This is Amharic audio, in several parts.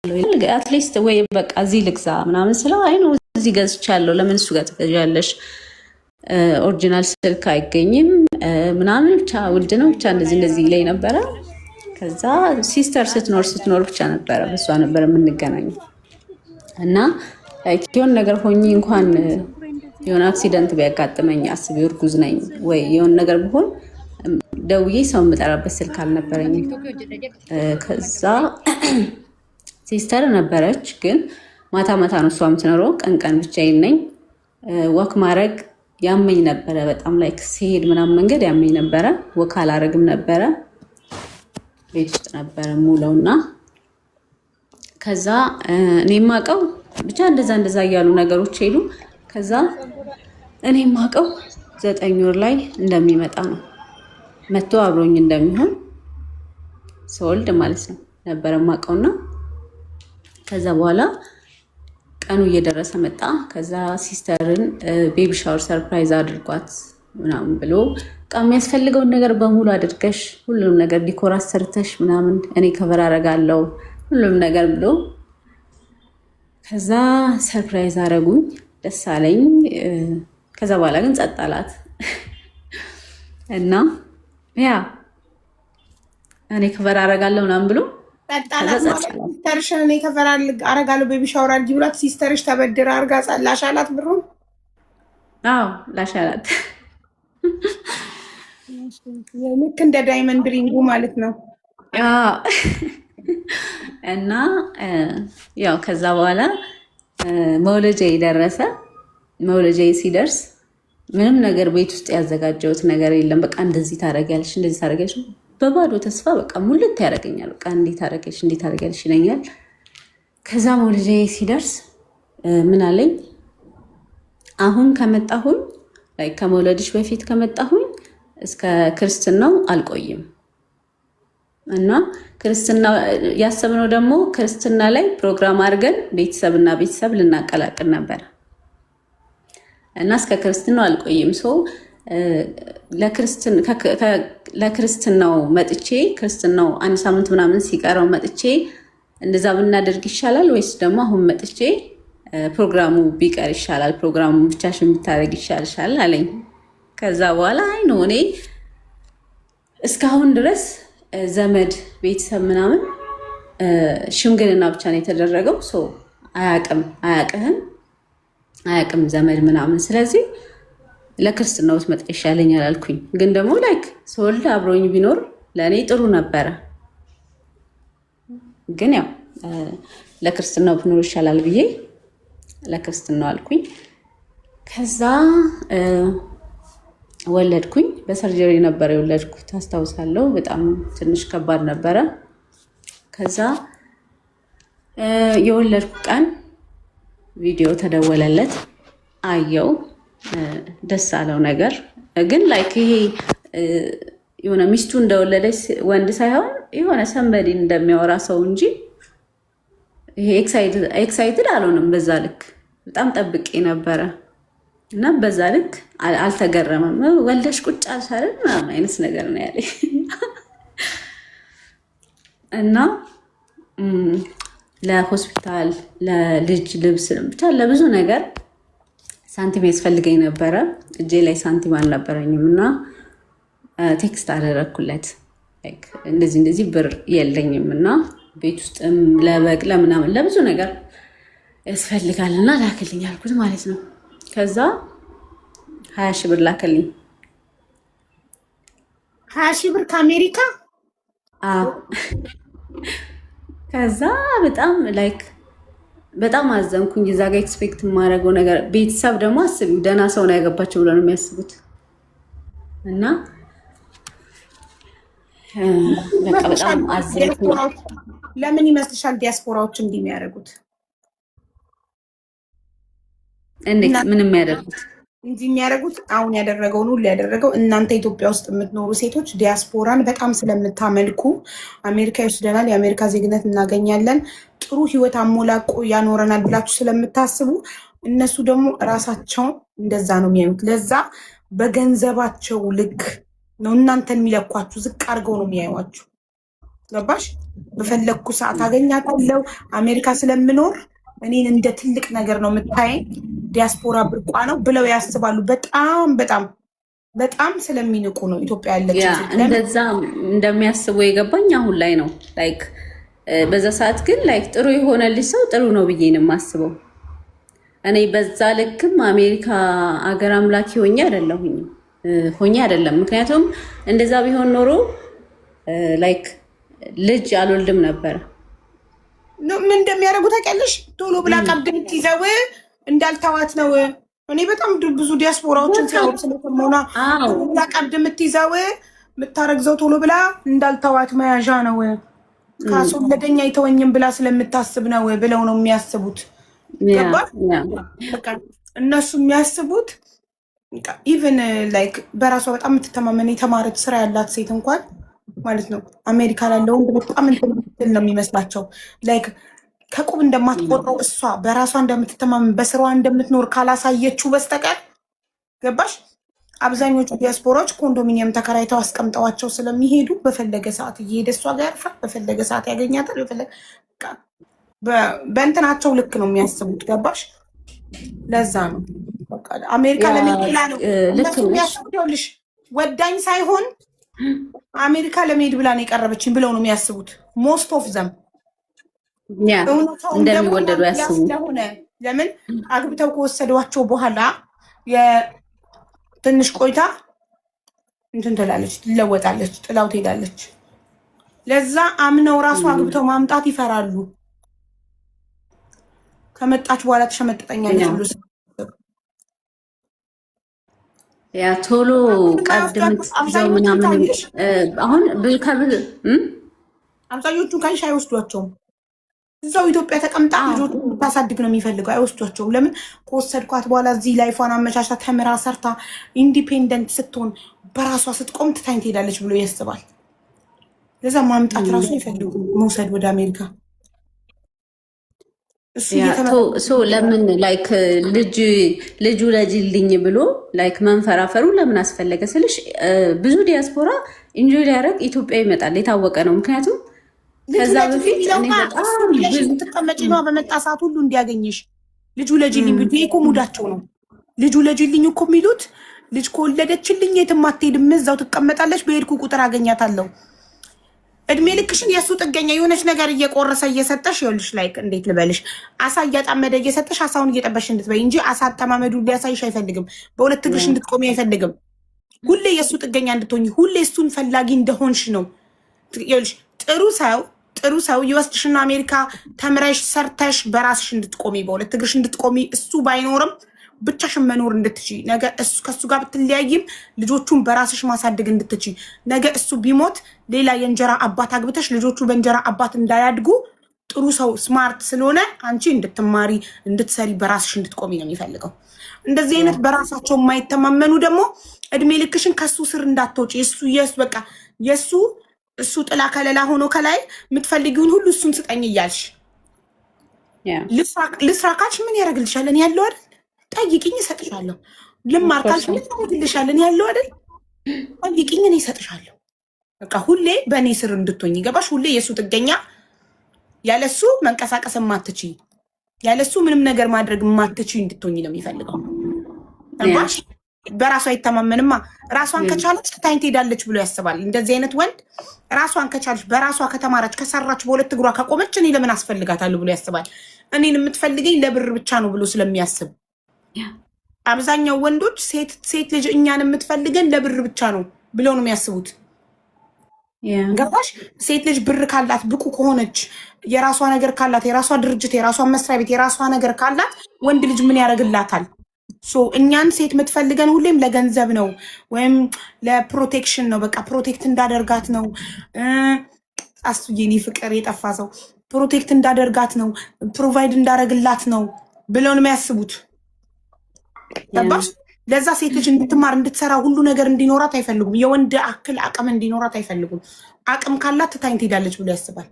አትሊስት ወይ በቃ እዚህ ልግዛ ምናምን ስለው አይ ነው እዚህ ገዝቻለሁ፣ ለምን እሱ ጋር ትገዣለሽ? ኦሪጂናል ስልክ አይገኝም ምናምን ብቻ ውድ ነው ብቻ እንደዚህ ላይ ነበረ። ከዛ ሲስተር ስትኖር ብቻ ነበረ በሷ ነበር የምንገናኘው እና የሆነ ነገር ሆኜ እንኳን የሆነ አክሲደንት ቢያጋጥመኝ አስቤ እርጉዝ ነኝ ወይ የሆነ ነገር ቢሆን ደውዬ ሰው የምጠራበት ስልክ አልነበረኝም። ከዛ ሲስተር ነበረች፣ ግን ማታ ማታ ነው እሷ የምትኖረው፣ ቀን ቀን ብቻዬን ነኝ። ወክ ማድረግ ያመኝ ነበረ በጣም ላይ ሲሄድ ምናምን መንገድ ያመኝ ነበረ። ወክ አላረግም ነበረ፣ ቤት ውስጥ ነበረ ሙለው እና ከዛ እኔ ማቀው ብቻ እንደዛ እያሉ ነገሮች ሄዱ። ከዛ እኔ ማቀው 9 ወር ላይ እንደሚመጣ ነው መጥቶ አብሮኝ እንደሚሆን ሰወልድ ማለት ነው ነበረ ማቀውና ከዛ በኋላ ቀኑ እየደረሰ መጣ። ከዛ ሲስተርን ቤቢ ሻወር ሰርፕራይዝ አድርጓት ምናምን ብሎ በቃ የሚያስፈልገውን ነገር በሙሉ አድርገሽ ሁሉም ነገር ዲኮር አሰርተሽ ምናምን እኔ ከበር አደርጋለሁ ሁሉም ነገር ብሎ ከዛ ሰርፕራይዝ አደረጉኝ። ደስ አለኝ። ከዛ በኋላ ግን ጸጥ አላት እና ያ እኔ ከበር አደርጋለሁ ምናምን ብሎ ሲስተርሽን እኔ ከበር አደርጋለሁ ቤቢ ሻወር አድርጊ ብላት ሲስተርሽ ተበድራ አድርጋ ላሻላት ብሩን። አዎ ላሻላት። ልክ እንደ ዳይመንድ ሪንጉ ማለት ነው። እና ያው ከዛ በኋላ መውለጃዬ ደረሰ። መውለጃዬ ሲደርስ ምንም ነገር ቤት ውስጥ ያዘጋጀሁት ነገር የለም። በቃ እንደዚህ ታደርጊያለሽ በባዶ ተስፋ በቃ ሙልት ያደርገኛል። በቃ እንዴት ታደርጊያለሽ ይለኛል። ከዛ መውለጃዬ ሲደርስ ምን አለኝ፣ አሁን ከመጣሁኝ ከመውለድሽ በፊት ከመጣሁኝ እስከ ክርስትናው አልቆይም እና ክርስትና ያሰብነው ደግሞ ክርስትና ላይ ፕሮግራም አድርገን ቤተሰብና ቤተሰብ ልናቀላቅል ነበር እና እስከ ክርስትናው አልቆይም። ሰው ለክርስትናው መጥቼ ክርስትናው 1 ሳምንት ምናምን ሲቀረው መጥቼ እንደዛ ብናደርግ ይሻላል ወይስ ደግሞ አሁን መጥቼ ፕሮግራሙ ቢቀር ይሻላል? ፕሮግራሙ ብቻሽን ብታደርግ ይሻልሻል አለኝ። ከዛ በኋላ አይ ነው እኔ እስካሁን ድረስ ዘመድ ቤተሰብ ምናምን ሽምግልና ብቻ ነው የተደረገው። ሰው አያቅም ዘመድ ምናምን። ስለዚህ ለክርስትናው መጣ ይሻለኛል አልኩኝ። ግን ደግሞ ሰወልድ አብሮኝ ቢኖር ለእኔ ጥሩ ነበረ። ግን ያው ለክርስትናው ብኖር ይሻላል ብዬ ለክርስትናው አልኩኝ። ከዛ ወለድኩኝ። በሰርጀሪ ነበር የወለድኩት አስታውሳለሁ። በጣም ትንሽ ከባድ ነበረ። ከዛ የወለድኩ ቀን ቪዲዮ ተደወለለት፣ አየው፣ ደስ አለው ነገር ግን ይሄ የሆነ ሚስቱ እንደወለደች ወንድ ሳይሆን የሆነ ሰንበዲ እንደሚያወራ ሰው እንጂ ይሄ ኤክሳይትድ አልሆንም። በዛ ልክ በጣም ጠብቄ ነበረ እና በዛ ልክ አልተገረመም። ወልደሽ ቁጭ አልሻለን ምናምን አይነት ነገር ነው ያለኝ እና ለሆስፒታል ለልጅ ልብስ ብቻ ለብዙ ነገር ሳንቲም ያስፈልገኝ ነበረ። እጄ ላይ ሳንቲም አልነበረኝም እና ቴክስት አደረግኩለት እንደዚህ ብር የለኝም እና ቤት ውስጥም ለበግ ለምናምን ለብዙ ነገር ያስፈልጋል እና ላክልኝ አልኩት ማለት ነው። ከዛ 20 ሺህ ብር ላከልኝ። 20 ሺህ ብር ከአሜሪካ? አዎ። ከዛ በጣም አዘንኩኝ። እዛ ጋር ኤክስፔክት የማደርገው ነገር ቤተሰብ ደግሞ አስቢው ደህና ሰው ነው ያገባቸው ብለው ነው የሚያስቡት እና በጣም አዘንኩኝ። ለምን ይመስልሻል ዲያስፖራዎች እንዲህ የሚያደርጉት? ምን የሚያደርጉት እንዲህ የሚያደርጉት አሁን ያደረገውን ሁሉ ያደረገው እናንተ ኢትዮጵያ ውስጥ የምትኖሩ ሴቶች ዲያስፖራን በጣም ስለምታመልኩ አሜሪካ ይወስደናል፣ የአሜሪካ ዜግነት እናገኛለን፣ ጥሩ ህይወት አሞላቆ ያኖረናል ብላችሁ ስለምታስቡ እነሱ ደግሞ እራሳቸውን እንደዛ ነው የሚያዩት። ለዛ በገንዘባቸው ልክ ነው እናንተን የሚለኳችሁ፣ ዝቅ አድርገው ነው የሚያዩዋችሁ። ገባሽ? በፈለግኩ ሰዓት አገኛታለሁ። አሜሪካ ስለምኖር እኔን እንደ ትልቅ ነገር ነው የምታየኝ። ዲያስፖራ ብርቋ ነው ብለው ያስባሉ። በጣም በጣም በጣም ስለሚንቁ ነው ኢትዮጵያ ያለችው። እንደዛ እንደሚያስቡ የገባኝ አሁን ላይ ነው። ላይክ በዛ ሰዓት ግን ላይክ ጥሩ የሆነልሽ ሰው ጥሩ ነው ብዬ ነው የማስበው። እኔ በዛ ልክም አሜሪካ አገር አምላኪ ሆኜ አይደለም። ምክንያቱም እንደዛ ቢሆን ኖሮ ላይክ ልጅ አልወልድም ነበር። ምን እንደሚያደርጉ ታውቂያለሽ? ቶሎ ብላ ቀብድ የምትይዘው እንዳልተዋት ነው። እኔ በጣም ብዙ ዲያስፖራዎችን ሲያወሩ ስለሰማሁና ቶሎ ብላ ቀብድ የምትይዘው የምታረግዘው ቶሎ ብላ እንዳልተዋት መያዣ ነው። ካስወለደኝ አይተወኝም ብላ ስለምታስብ ነው ብለው ነው የሚያስቡት። እነሱ የሚያስቡት ኢቨን ላይክ በራሷ በጣም የምትተማመን የተማረች ስራ ያላት ሴት እንኳን ማለት ነው አሜሪካ ላለውን በጣም እንትን ነው የሚመስላቸው። ላይክ ከቁብ እንደማትቆጥረው እሷ በራሷ እንደምትተማመን በስራዋ እንደምትኖር ካላሳየችው በስተቀር ገባሽ? አብዛኞቹ ዲያስፖራዎች ኮንዶሚኒየም ተከራይተው አስቀምጠዋቸው ስለሚሄዱ በፈለገ ሰዓት እየሄደ እሷ ጋር ያርፋል፣ በፈለገ ሰዓት ያገኛታል። በእንትናቸው ልክ ነው የሚያስቡት። ገባሽ? ለዛ ነው አሜሪካ ለመሄድ ነው እነሱ የሚያስቡት። ይኸውልሽ ወዳኝ ሳይሆን አሜሪካ ለመሄድ ብላ ነው የቀረበችን ብለው ነው የሚያስቡት። ሞስት ኦፍ ዘም እንደሚወደዱ ያስቡ። ለምን አግብተው ከወሰዷቸው በኋላ ትንሽ ቆይታ እንትን ትላለች፣ ትለወጣለች፣ ጥላው ትሄዳለች። ለዛ አምነው ራሱ አግብተው ማምጣት ይፈራሉ። ከመጣች በኋላ ተሸመጠጠኛለች ብሎ ያ ቶሎ ቀብድ የምትይዘው ምናምን አሁን አብዛኞቹ ካይሽ አይወስዷቸውም። እዛው ኢትዮጵያ ተቀምጣ ልጆች ታሳድግ ነው የሚፈልገው። አይወስዷቸውም። ለምን? ከወሰድኳት በኋላ እዚህ ላይፏን አመቻችታ ተምራ ሰርታ ኢንዲፔንደንት ስትሆን በራሷ ስትቆም ትታኝ ትሄዳለች ብሎ ያስባል። ለዛ ማምጣት ራሱ አይፈልጉም፣ መውሰድ ወደ አሜሪካ። ለምን ላይክ ልጁ ለጅልኝ ብሎ ላይክ መንፈራፈሩ ለምን አስፈለገ ስልሽ ብዙ ዲያስፖራ ኢንጆይ ሊያደርግ ኢትዮጵያ ይመጣል፣ የታወቀ ነው። ምክንያቱም ከዛ በፊት ትቀመጪ ነው በመጣ ሰዓት ሁሉ እንዲያገኝሽ ልጁ ለጅልኝ ቢሉ እኮ ሙዳቸው ነው። ልጁ ለጅልኝ እኮ የሚሉት ልጅ ከወለደችልኝ የትም አትሄድም፣ እዛው ትቀመጣለች፣ በሄድኩ ቁጥር አገኛታለሁ። እድሜ ልክሽን የእሱ ጥገኛ የሆነች ነገር እየቆረሰ እየሰጠሽ ይኸውልሽ፣ ላይክ እንዴት ልበልሽ፣ አሳ እያጣመደ እየሰጠሽ አሳውን እየጠበሽ እንድትበይ እንጂ አሳ አጠማመዱ ሊያሳይሽ አይፈልግም። በሁለት እግርሽ እንድትቆሚ አይፈልግም። ሁሌ የእሱ ጥገኛ እንድትሆኝ፣ ሁሌ እሱን ፈላጊ እንደሆንሽ ነው። ይኸውልሽ ጥሩ ሰው ይወስድሽና አሜሪካ ተምረሽ ሰርተሽ በራስሽ እንድትቆሚ፣ በሁለት እግርሽ እንድትቆሚ፣ እሱ ባይኖርም ብቻሽን መኖር እንድትችይ፣ ነገ እሱ ከሱ ጋር ብትለያይም ልጆቹን በራስሽ ማሳደግ እንድትችይ፣ ነገ እሱ ቢሞት ሌላ የእንጀራ አባት አግብተሽ ልጆቹ በእንጀራ አባት እንዳያድጉ ጥሩ ሰው ስማርት ስለሆነ አንቺ እንድትማሪ እንድትሰሪ በራስሽ እንድትቆሚ ነው የሚፈልገው። እንደዚህ አይነት በራሳቸው የማይተማመኑ ደግሞ እድሜ ልክሽን ከሱ ስር እንዳትወጪ፣ በቃ እሱ ጥላ ከለላ ሆኖ ከላይ የምትፈልጊውን ሁሉ እሱን ስጠኝ እያልሽ ልስራ ካልሽ ምን ያደርግልሻል? እኔ ያለው አይደል? ጠይቂኝ እሰጥሻለሁ። ልማር ካልሽ ምን ያደርግልሻል? እኔ ያለው አይደል? ጠይቂኝ እኔ እሰጥሻለሁ። በቃ ሁሌ በእኔ ስር እንድትሆኝ ገባሽ? ሁሌ የእሱ ጥገኛ፣ ያለሱ መንቀሳቀስ የማትችይ፣ ያለሱ ምንም ነገር ማድረግ የማትችይ እንድትሆኝ ነው የሚፈልገው። ገባሽ? በራሷ አይተማመንማ። ራሷን ከቻለች ትታኝ ትሄዳለች ብሎ ያስባል። እንደዚህ አይነት ወንድ ራሷን ከቻለች፣ በራሷ ከተማረች፣ ከሰራች፣ በሁለት እግሯ ከቆመች እኔ ለምን አስፈልጋታለሁ ብሎ ያስባል። እኔን የምትፈልገኝ ለብር ብቻ ነው ብሎ ስለሚያስብ አብዛኛው ወንዶች ሴት ልጅ እኛን የምትፈልገን ለብር ብቻ ነው ብለው ነው የሚያስቡት። ገባሽ? ሴት ልጅ ብር ካላት፣ ብቁ ከሆነች፣ የራሷ ነገር ካላት፣ የራሷ ድርጅት፣ የራሷ መስሪያ ቤት፣ የራሷ ነገር ካላት ወንድ ልጅ ምን ያደርግላታል? እኛን ሴት የምትፈልገን ሁሌም ለገንዘብ ነው ወይም ለፕሮቴክሽን ነው። በቃ ፕሮቴክት እንዳደርጋት ነው። አሱዬኒ ፍቅር የጠፋ ሰው ፕሮቴክት እንዳደርጋት ነው፣ ፕሮቫይድ እንዳደረግላት ነው ብለው ነው የሚያስቡት። ገባሽ? ለዛ ሴት ልጅ እንድትማር፣ እንድትሰራ፣ ሁሉ ነገር እንዲኖራት አይፈልጉም። የወንድ አክል አቅም እንዲኖራት አይፈልጉም። አቅም ካላት ትታኝ ትሄዳለች ብሎ ያስባል።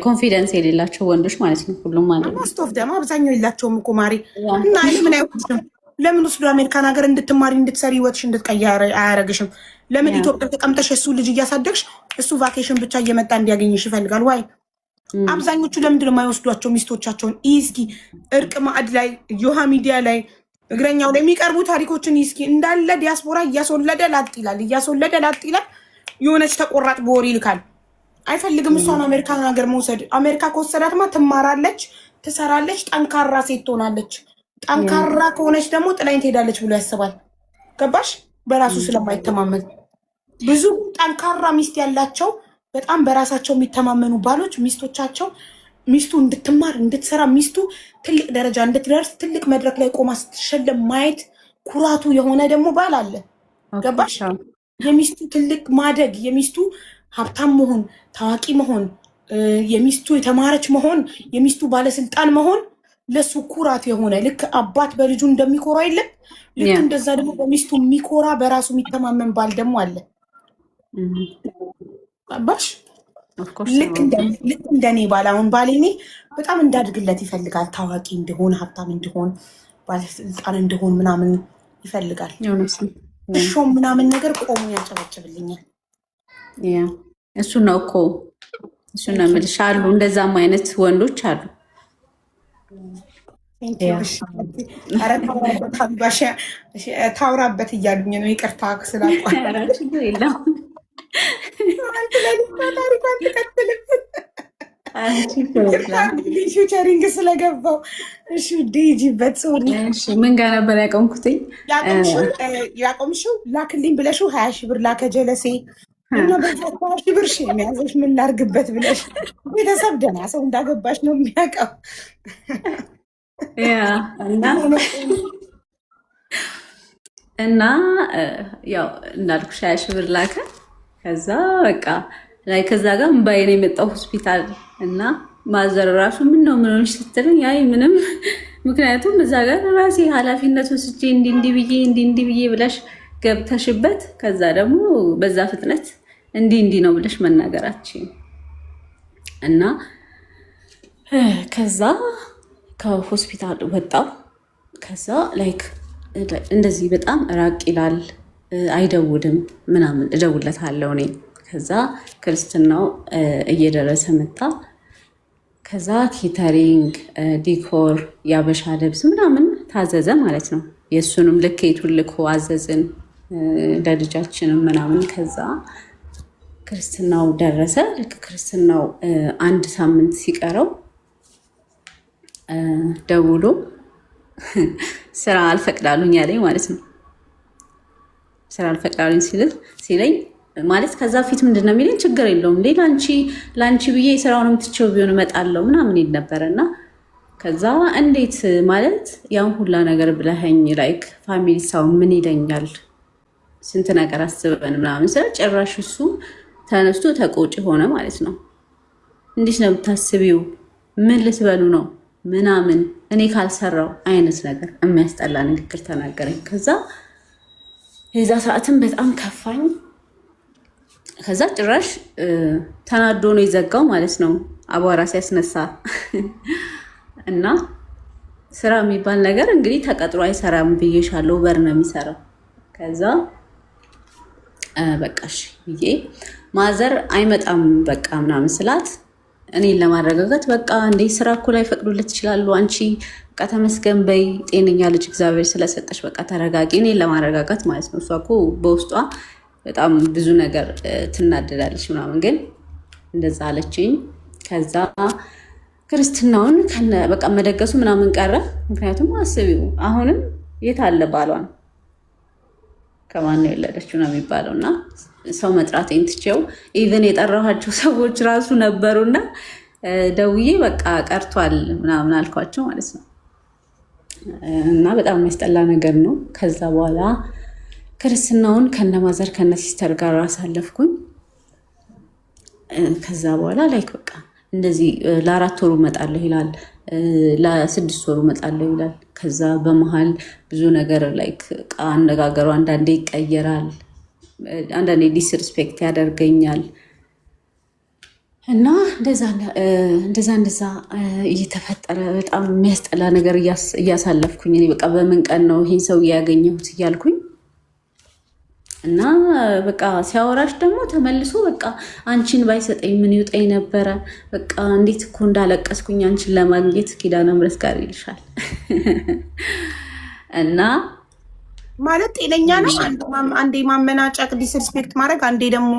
ኮንፊደንስ የሌላቸው ወንዶች ማለት ነው። ሁሉም ማለት ነው። ሞስት ኦፍ ደግሞ አብዛኛው የላቸውም እኮ ማሪ እና ምን አይወስድም። ለምን ወስዶ አሜሪካን ሀገር እንድትማሪ እንድትሰሪ ህይወትሽ እንድትቀይር አያረግሽም? ለምን ኢትዮጵያ ተቀምጠሽ እሱ ልጅ እያሳደግሽ እሱ ቫኬሽን ብቻ እየመጣ እንዲያገኝሽ ይፈልጋል? ዋይ አብዛኞቹ ለምንድን ነው የማይወስዷቸው ሚስቶቻቸውን? እስኪ እርቅ ማዕድ ላይ ዮሃ ሚዲያ ላይ እግረኛው ላይ የሚቀርቡ ታሪኮችን እስኪ እንዳለ ዲያስፖራ እያስወለደ ላጥ ይላል፣ እያስወለደ ላጥ ይላል። የሆነች ተቆራጥ በወር ይልካል። አይፈልግም እሷን አሜሪካን ሀገር መውሰድ። አሜሪካ ከወሰዳትማ ትማራለች፣ ትሰራለች፣ ጠንካራ ሴት ትሆናለች። ጠንካራ ከሆነች ደግሞ ጥላኝ ትሄዳለች ብሎ ያስባል። ገባሽ? በራሱ ስለማይተማመን ብዙ ጠንካራ ሚስት ያላቸው በጣም በራሳቸው የሚተማመኑ ባሎች ሚስቶቻቸው ሚስቱ እንድትማር እንድትሰራ ሚስቱ ትልቅ ደረጃ እንድትደርስ ትልቅ መድረክ ላይ ቆማ ስትሸለም ማየት ኩራቱ የሆነ ደግሞ ባል አለ። ገባሽ? የሚስቱ ትልቅ ማደግ፣ የሚስቱ ሀብታም መሆን፣ ታዋቂ መሆን፣ የሚስቱ የተማረች መሆን፣ የሚስቱ ባለስልጣን መሆን ለሱ ኩራት የሆነ ልክ አባት በልጁ እንደሚኮራ የለም ልክ እንደዛ ደግሞ በሚስቱ የሚኮራ በራሱ የሚተማመን ባል ደግሞ አለ። ገባሽ? ልክ እንደኔ ባል አሁን ባሌ እኔ በጣም እንዳድግለት ይፈልጋል። ታዋቂ እንድሆን፣ ሀብታም እንድሆን፣ ባለስልጣን እንድሆን ምናምን ይፈልጋል። እሾም ምናምን ነገር ቆሞ ያጨበጭብልኛል። እሱ ነው እኮ እሱ ነው የምልሽ። አሉ እንደዛም አይነት ወንዶች አሉ። ታውራበት እያሉኝ ነው። ይቅርታ ስላቋረጥ የለም ፊውቸሪንግ ስለገባው እሺ ዲጂበት ሰው ምን ጋር ነበር ያቆምኩትኝ? ያቆምሽው ላክልኝ ብለሽው 20 ሺህ ብር ላከ ጀለሴ እና በዛ 20 ሺህ ብር የሚያዘሽ ምን ላርግበት ብለሽ ቤተሰብ ደህና ሰው እንዳገባሽ ነው የሚያውቀው። እና ያው እንዳልኩሽ 20 ሺህ ብር ላከ። ከዛ በቃ ላይ ከዛ ጋር እምባዬ ነው የመጣው ሆስፒታል። እና ማዘር ራሱ ምን ነው ምን ሆነሽ ስትለኝ አይ ምንም፣ ምክንያቱም እዛ ጋር ራሴ ኃላፊነት ወስጄ እንዲህ ብዬ ብለሽ ገብተሽበት ከዛ ደግሞ በዛ ፍጥነት እንዲህ ነው ብለሽ መናገራችን እና ከዛ ከሆስፒታል ወጣው። ከዛ ላይክ እንደዚህ በጣም ራቅ ይላል፣ አይደውልም ምናምን፣ እደውልለታለሁ እኔ። ከዛ ክርስትናው እየደረሰ መጣ። ከዛ ኬተሪንግ፣ ዲኮር፣ ያበሻ ልብስ ምናምን ታዘዘ ማለት ነው። የእሱንም ልኬቱን ልኮ አዘዝን ለልጃችንም ምናምን። ከዛ ክርስትናው ደረሰ። ልክ ክርስትናው 1 ሳምንት ሲቀረው ደውሎ ስራ አልፈቅዳሉኝ ያለኝ ማለት ነው። ስራ አልፈቅዳሉኝ ሲለኝ ማለት ከዛ ፊት ምንድን ነው የሚለኝ? ችግር የለውም እንዴ ለአንቺ ብዬ ስራውንም ትቼው ቢሆን እመጣለሁ ምናምን ይል ነበር። እና ከዛ እንዴት ማለት ያን ሁላ ነገር ብለኸኝ ላይክ ፋሚሊ ሰው ምን ይለኛል ስንት ነገር አስበን ምናምን ስለ ጭራሽ እሱ ተነስቶ ተቆጪ ሆነ ማለት ነው። እንዴት ነው ብታስቢው? ምን ልትበሉ ነው ምናምን እኔ ካልሰራው አይነት ነገር የሚያስጠላ ንግግር ተናገረኝ። ከዛ የዛ ሰዓትም በጣም ከፋኝ። ከዛ ጭራሽ ተናዶ ነው የዘጋው ማለት ነው፣ አቧራ ሲያስነሳ። እና ስራ የሚባል ነገር እንግዲህ ተቀጥሮ አይሰራም ብዬሻለሁ፣ በር ነው የሚሰራው። ከዛ በቃሽ ብዬ ማዘር አይመጣም በቃ ምናምን ስላት እኔን ለማረጋጋት በቃ እንዴ ስራ እኮ ላይ ፈቅዶለት ይችላሉ፣ አንቺ በቃ ተመስገን በይ፣ ጤነኛ ልጅ እግዚአብሔር ስለሰጠሽ በቃ ተረጋጊ፣ እኔን ለማረጋጋት ማለት ነው። እሷ እኮ በውስጧ በጣም ብዙ ነገር ትናደዳለች ምናምን፣ ግን እንደዛ አለችኝ። ከዛ ክርስትናውን በቃ መደገሱ ምናምን ቀረ። ምክንያቱም አስቢው አሁንም የት አለ ባሏን ከማን ነው የወለደችው ነው የሚባለው። እና ሰው መጥራቴን ትቼው ኢቨን የጠራኋቸው ሰዎች ራሱ ነበሩና ደውዬ በቃ ቀርቷል ምናምን አልኳቸው ማለት ነው። እና በጣም የሚያስጠላ ነገር ነው። ከዛ በኋላ ክርስትናውን ከነማዘር ከነ ሲስተር ጋር አሳለፍኩኝ። ከዛ በኋላ ላይክ በቃ እንደዚህ ለ4 ወሩ እመጣለሁ ይላል፣ ለ6 ወሩ እመጣለሁ ይላል። ከዛ በመሀል ብዙ ነገር ላይክ አነጋገሩ አንዳንዴ ይቀየራል፣ አንዳንዴ ዲስሪስፔክት ያደርገኛል። እና እንደዛ እየተፈጠረ በጣም የሚያስጠላ ነገር እያሳለፍኩኝ እኔ በቃ በምን ቀን ነው ይሄን ሰው ያገኘሁት እያልኩኝ እና በቃ ሲያወራሽ ደግሞ ተመልሶ በቃ አንቺን ባይሰጠኝ ምን ይውጠኝ ነበረ፣ በቃ እንዴት እኮ እንዳለቀስኩኝ አንቺን ለማግኘት ኪዳነ ምሕረት ጋር ይልሻል። እና ማለት ጤነኛ ነው። አንዴ ማመናጨቅ ዲስሪስፔክት ማድረግ፣ አንዴ ደግሞ